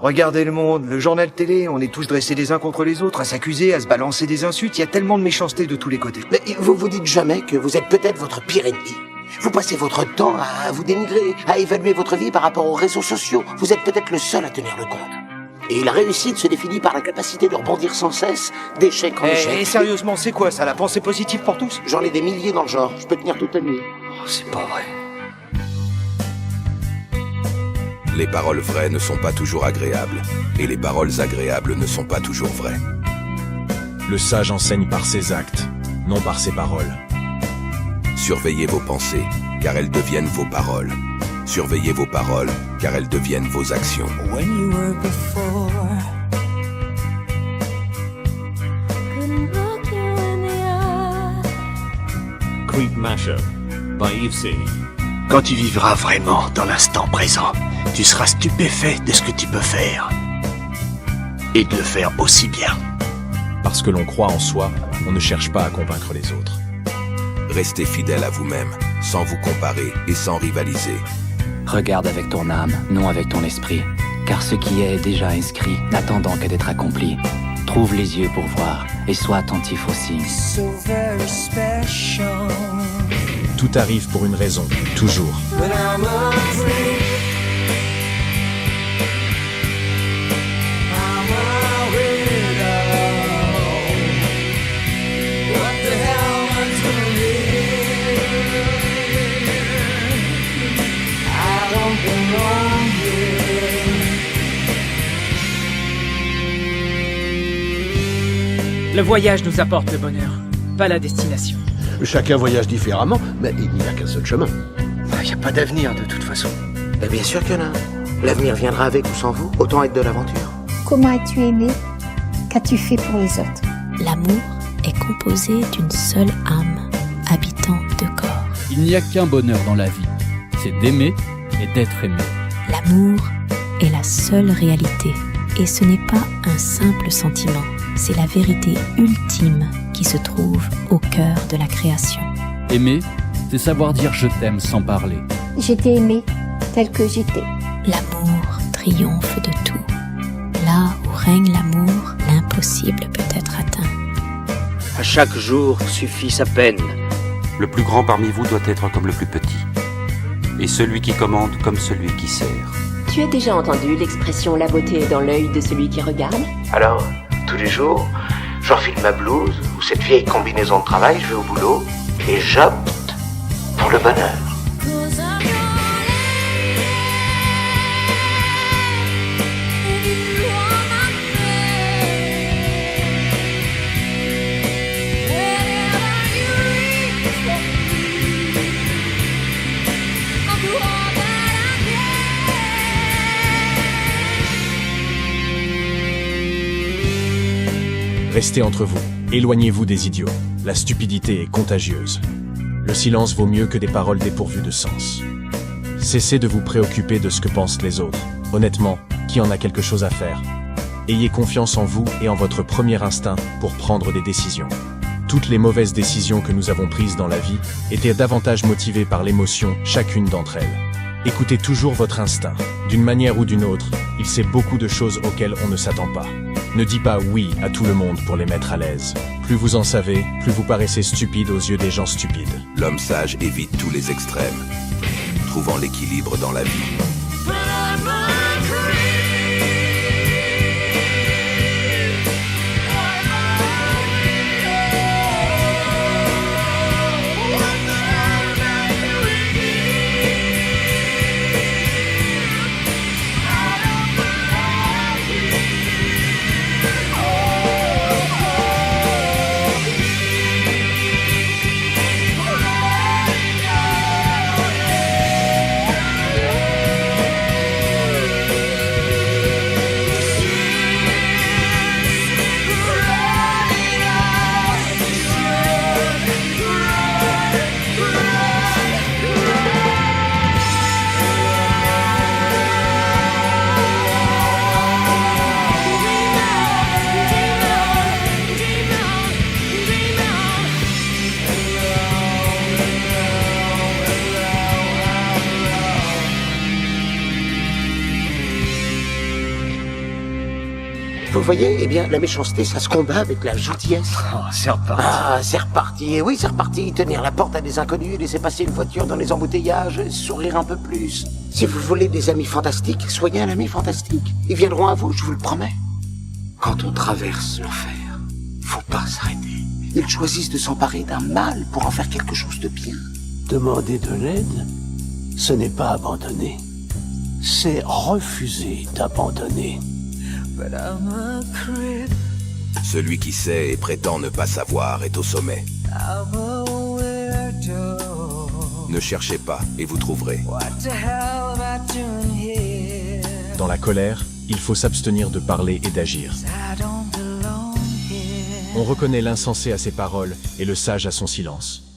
Regardez le monde, le journal télé, on est tous dressés les uns contre les autres, à s'accuser, à se balancer des insultes, il y a tellement de méchanceté de tous les côtés. Mais vous vous dites jamais que vous êtes peut-être votre pire ennemi. Vous passez votre temps à vous dénigrer, à évaluer votre vie par rapport aux réseaux sociaux. Vous êtes peut-être le seul à tenir le compte. Et la réussite se définit par la capacité de rebondir sans cesse, d'échec en échec. Et sérieusement, c'est quoi ça, la pensée positive pour tous? J'en ai des milliers dans le genre, je peux tenir toute la nuit. Oh, c'est pas vrai. Les paroles vraies ne sont pas toujours agréables, et les paroles agréables ne sont pas toujours vraies. Le sage enseigne par ses actes, non par ses paroles. Surveillez vos pensées, car elles deviennent vos paroles. Surveillez vos paroles, car elles deviennent vos actions. When you were before, couldn't look you in the eye. Creep Mashup by Yves C. Quand tu vivras vraiment dans l'instant présent, tu seras stupéfait de ce que tu peux faire. Et de le faire aussi bien. Parce que l'on croit en soi, on ne cherche pas à convaincre les autres. Restez fidèle à vous-même, sans vous comparer et sans rivaliser. Regarde avec ton âme, non avec ton esprit, car ce qui est déjà inscrit, n'attendant qu'à d'être accompli. Trouve les yeux pour voir, et sois attentif aussi. So very special. Tout arrive pour une raison, toujours. But I'm afraid. I'm a weirdo. What the hell am I doing? I don't belong here. Le voyage nous apporte le bonheur, pas la destination. Chacun voyage différemment, mais il n'y a qu'un seul chemin. Il n'y a pas d'avenir de toute façon. Mais bien sûr qu'il y en a. L'avenir viendra avec ou sans vous, autant être de l'aventure. Comment as-tu aimé? Qu'as-tu fait pour les autres? L'amour est composé d'une seule âme, habitant deux corps. Il n'y a qu'un bonheur dans la vie, c'est d'aimer et d'être aimé. L'amour est la seule réalité, et ce n'est pas un simple sentiment, c'est la vérité ultime qui se trouve au cœur de la création. Aimer, c'est savoir dire je t'aime sans parler. Je t'ai aimé tel que j'étais. L'amour triomphe de tout. Là où règne l'amour, l'impossible peut être atteint. À chaque jour suffit sa peine. Le plus grand parmi vous doit être comme le plus petit, et celui qui commande comme celui qui sert. Tu as déjà entendu l'expression « la beauté est dans l'œil de celui qui regarde » ? Alors, tous les jours, j'enfile ma blouse ou cette vieille combinaison de travail, je vais au boulot et j'opte pour le bonheur. Restez entre vous, éloignez-vous des idiots. La stupidité est contagieuse. Le silence vaut mieux que des paroles dépourvues de sens. Cessez de vous préoccuper de ce que pensent les autres. Honnêtement, qui en a quelque chose à faire? Ayez confiance en vous et en votre premier instinct pour prendre des décisions. Toutes les mauvaises décisions que nous avons prises dans la vie étaient davantage motivées par l'émotion, chacune d'entre elles. Écoutez toujours votre instinct. D'une manière ou d'une autre, il sait beaucoup de choses auxquelles on ne s'attend pas. Ne dis pas oui à tout le monde pour les mettre à l'aise. Plus vous en savez, plus vous paraissez stupide aux yeux des gens stupides. L'homme sage évite tous les extrêmes, trouvant l'équilibre dans la vie. Vous voyez, eh bien, la méchanceté, ça se combat avec la gentillesse. Oh, c'est reparti. Ah, c'est reparti. Et oui, c'est reparti. Tenir la porte à des inconnus, laisser passer une voiture dans les embouteillages, sourire un peu plus. Si vous voulez des amis fantastiques, soyez un ami fantastique. Ils viendront à vous, je vous le promets. Quand on traverse l'enfer, faut pas s'arrêter. Ils choisissent de s'emparer d'un mal pour en faire quelque chose de bien. Demander de l'aide, ce n'est pas abandonner. C'est refuser d'abandonner. Celui qui sait et prétend ne pas savoir est au sommet. Ne cherchez pas et vous trouverez. Dans la colère, il faut s'abstenir de parler et d'agir. On reconnaît l'insensé à ses paroles et le sage à son silence.